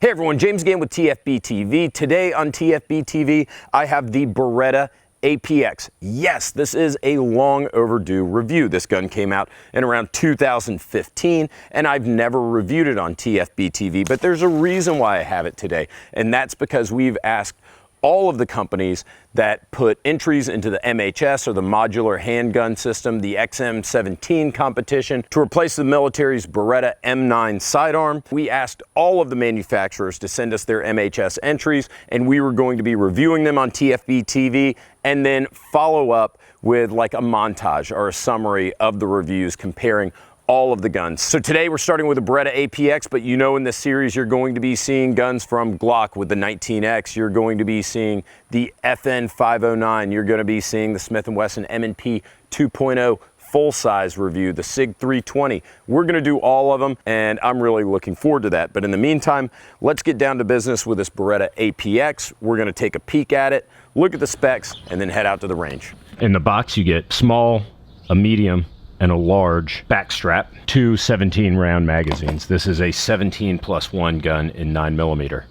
Hey everyone, James again with TFBTV. Today on TFBTV, I have the Beretta APX. Yes, this is a long overdue review. This gun came out in around 2015, and I've never reviewed it on TFBTV, but there's a reason why I have it today, and that's because we've asked all of the companies that put entries into the MHS or the modular handgun system, the XM17 competition, to replace the military's Beretta M9 sidearm. We asked all of the manufacturers to send us their MHS entries, and we were going to be reviewing them on TFBTV and then follow up with like a montage or a summary of the reviews comparing all of the guns. So today we're starting with the Beretta APX, but you know in this series you're going to be seeing guns from Glock with the 19X, you're going to be seeing the FN 509, you're going to be seeing the Smith & Wesson M&P 2.0 full-size review, the SIG 320. We're going to do all of them, and I'm really looking forward to that. But in the meantime, let's get down to business with this Beretta APX. We're going to take a peek at it, look at the specs, and then head out to the range. In the box you get small, a medium, and a large back strap, two 17 round magazines. This is a 17+1 gun in 9mm.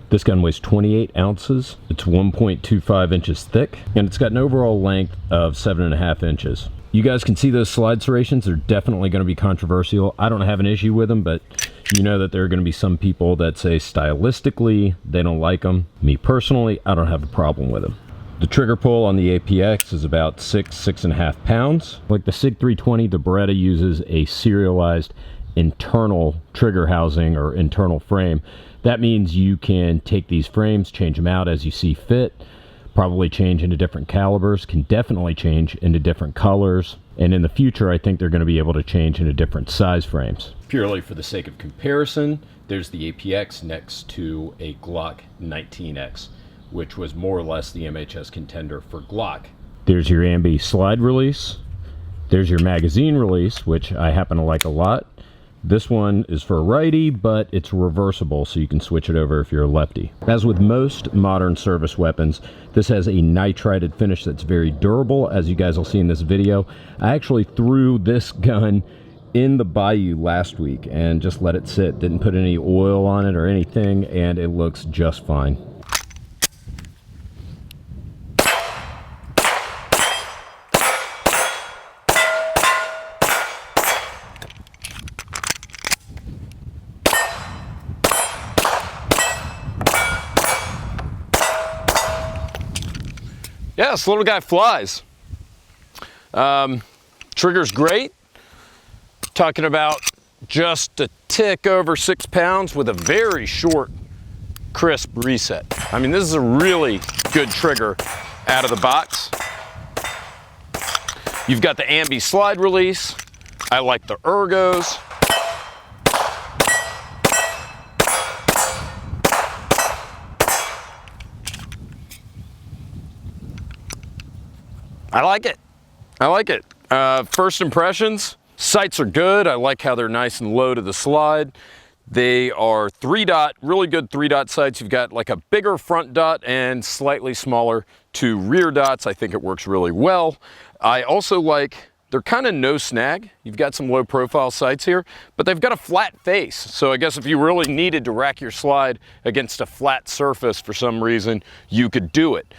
This gun weighs 28 ounces. It's 1.25 inches thick, and it's got an overall length of 7.5 inches. You guys can see those slide serrations. They're definitely going to be controversial. I don't have an issue with them, but you know that there are going to be some people that say stylistically they don't like them. Me personally, I don't have a problem with them. The trigger pull on the APX is about 6.5 pounds. Like the SIG 320, the Beretta uses a serialized internal trigger housing or internal frame. That means you can take these frames, change them out as you see fit, probably change into different calibers, can definitely change into different colors, and in the future I think they're going to be able to change into different size frames. Purely for the sake of comparison, there's the APX next to a Glock 19X, which was more or less the MHS contender for Glock. There's your ambi slide release. There's your magazine release, which I happen to like a lot. This one is for a righty, but it's reversible, so you can switch it over if you're a lefty. As with most modern service weapons, this has a nitrided finish that's very durable, as you guys will see in this video. I actually threw this gun in the bayou last week and just let it sit. Didn't put any oil on it or anything, and it looks just fine. Yeah, this little guy flies. Trigger's great. Talking about just a tick over 6 pounds with a very short, crisp reset. I mean, this is a really good trigger out of the box. You've got the ambi slide release. I like the ergos. I like it. I like it. First impressions, sights are good. I like how they're nice and low to the slide. They are 3-dot, really good 3-dot sights. You've got like a bigger front dot and slightly smaller 2 rear dots. I think it works really well. I also like, they're kind of no snag. You've got some low profile sights here, but they've got a flat face. So I guess if you really needed to rack your slide against a flat surface for some reason, you could do it.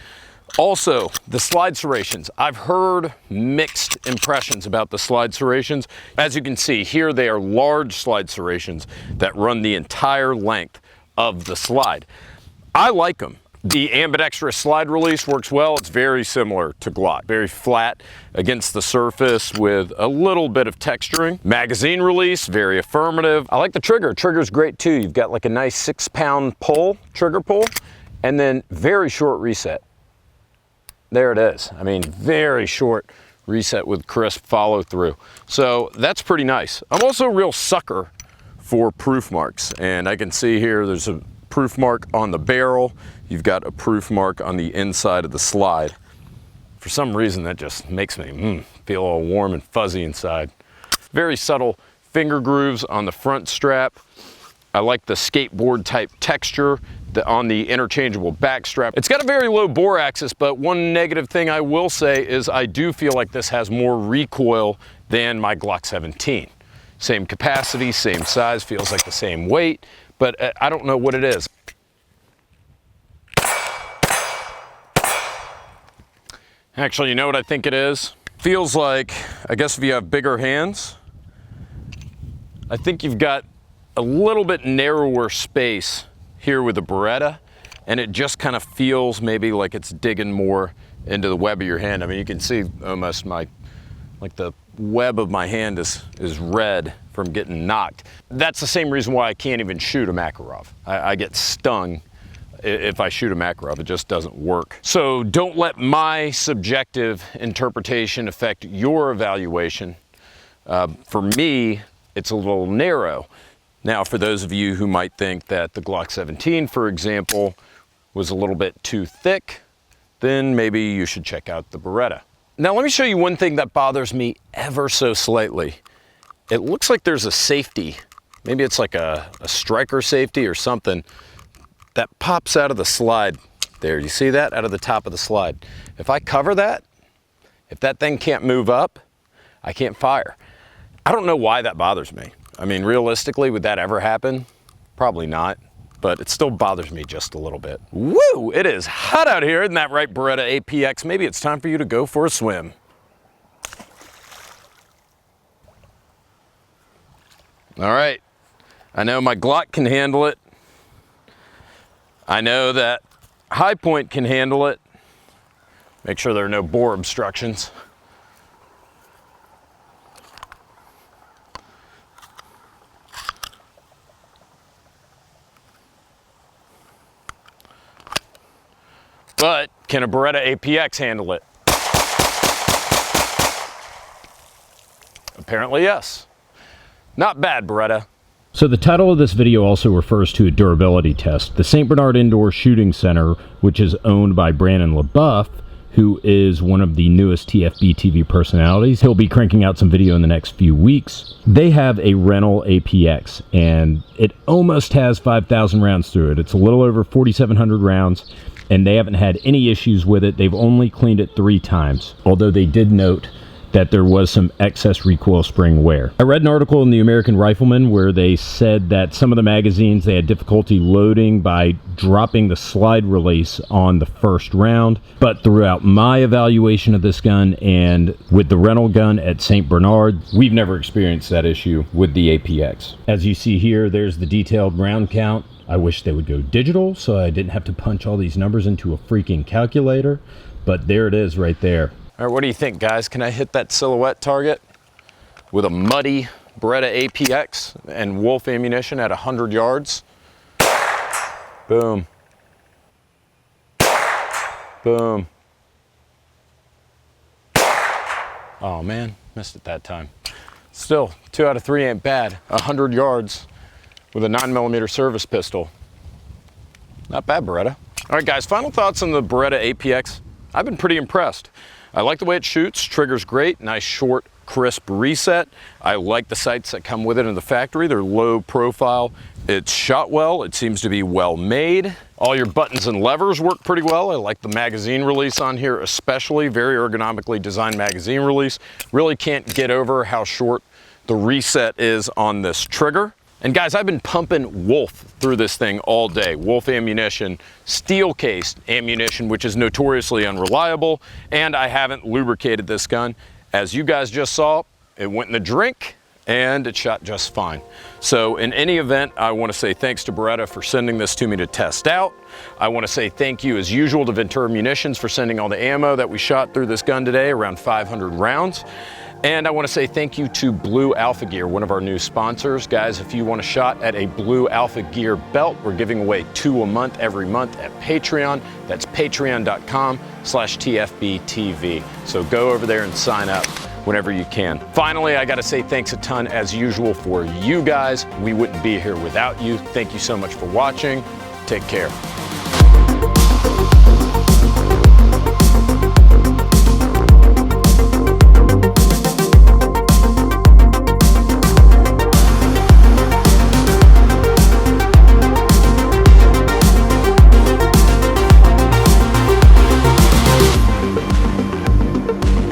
Also, the slide serrations. I've heard mixed impressions about the slide serrations. As you can see here, they are large slide serrations that run the entire length of the slide. I like them. The ambidextrous slide release works well. It's very similar to Glock. Very flat against the surface with a little bit of texturing. Magazine release, very affirmative. I like the trigger. Trigger's great too. You've got like a nice 6-pound pull, trigger pull, and then very short reset. There it is. I mean, very short reset with crisp follow through. So that's pretty nice. I'm also a real sucker for proof marks, and I can see here there's a proof mark on the barrel. You've got a proof mark on the inside of the slide. For some reason that just makes me feel all warm and fuzzy inside. Very subtle finger grooves on the front strap. I like the skateboard type texture on the interchangeable back strap. It's got a very low bore axis, but one negative thing I will say is I do feel like this has more recoil than my Glock 17. Same capacity, same size, feels like the same weight, but I don't know what it is. Actually, you know what I think it is? Feels like, I guess if you have bigger hands, I think you've got a little bit narrower space here with the Beretta, and it just kind of feels maybe like it's digging more into the web of your hand. I mean, you can see almost like the web of my hand is red from getting knocked. That's the same reason why I can't even shoot a Makarov. I get stung if I shoot a Makarov. It just doesn't work. So don't let my subjective interpretation affect your evaluation. For me, it's a little narrow. Now, for those of you who might think that the Glock 17, for example, was a little bit too thick, then maybe you should check out the Beretta. Now, let me show you one thing that bothers me ever so slightly. It looks like there's a safety. Maybe it's like a striker safety or something that pops out of the slide there. You see that? Out of the top of the slide. If I cover that, if that thing can't move up, I can't fire. I don't know why that bothers me. I mean, realistically, would that ever happen? Probably not, but it still bothers me just a little bit. Woo! It is hot out here, isn't that right, Beretta APX? Maybe it's time for you to go for a swim. All right, I know my Glock can handle it. I know that High Point can handle it. Make sure there are no bore obstructions. But can a Beretta APX handle it? Apparently yes. Not bad, Beretta. So the title of this video also refers to a durability test. The St. Bernard Indoor Shooting Center, which is owned by Brandon LaBeouf, who is one of the newest TFBTV personalities. He'll be cranking out some video in the next few weeks. They have a rental APX, and it almost has 5,000 rounds through it. It's a little over 4,700 rounds, and they haven't had any issues with it. They've only cleaned it 3 times, although they did note that there was some excess recoil spring wear. I read an article in the American Rifleman where they said that some of the magazines, they had difficulty loading by dropping the slide release on the first round. But throughout my evaluation of this gun and with the rental gun at St. Bernard, we've never experienced that issue with the APX. As you see here, there's the detailed round count. I wish they would go digital so I didn't have to punch all these numbers into a freaking calculator, but there it is right there. All right, what do you think, guys? Can I hit that silhouette target with a muddy Beretta APX and Wolf ammunition at 100 yards? Boom. Boom. Oh man, missed it that time. Still, 2 out of 3 ain't bad. 100 yards with a 9mm service pistol. Not bad, Beretta. All right, guys, final thoughts on the Beretta APX. I've been pretty impressed. I like the way it shoots, trigger's great, nice short, crisp reset. I like the sights that come with it in the factory. They're low profile. It's shot well, it seems to be well made. All your buttons and levers work pretty well. I like the magazine release on here especially, very ergonomically designed magazine release. Really can't get over how short the reset is on this trigger. And guys, I've been pumping Wolf through this thing all day. Wolf ammunition, steel cased ammunition, which is notoriously unreliable, and I haven't lubricated this gun. As you guys just saw, it went in the drink and it shot just fine. So in any event, I want to say thanks to Beretta for sending this to me to test out. I want to say thank you as usual to Ventura Munitions for sending all the ammo that we shot through this gun today, around 500 rounds. And I want to say thank you to Blue Alpha Gear, one of our new sponsors. Guys, if you want a shot at a Blue Alpha Gear belt, we're giving away 2 a month every month at Patreon. That's patreon.com/TFBTV. So go over there and sign up whenever you can. Finally, I got to say thanks a ton as usual for you guys. We wouldn't be here without you. Thank you so much for watching. Take care.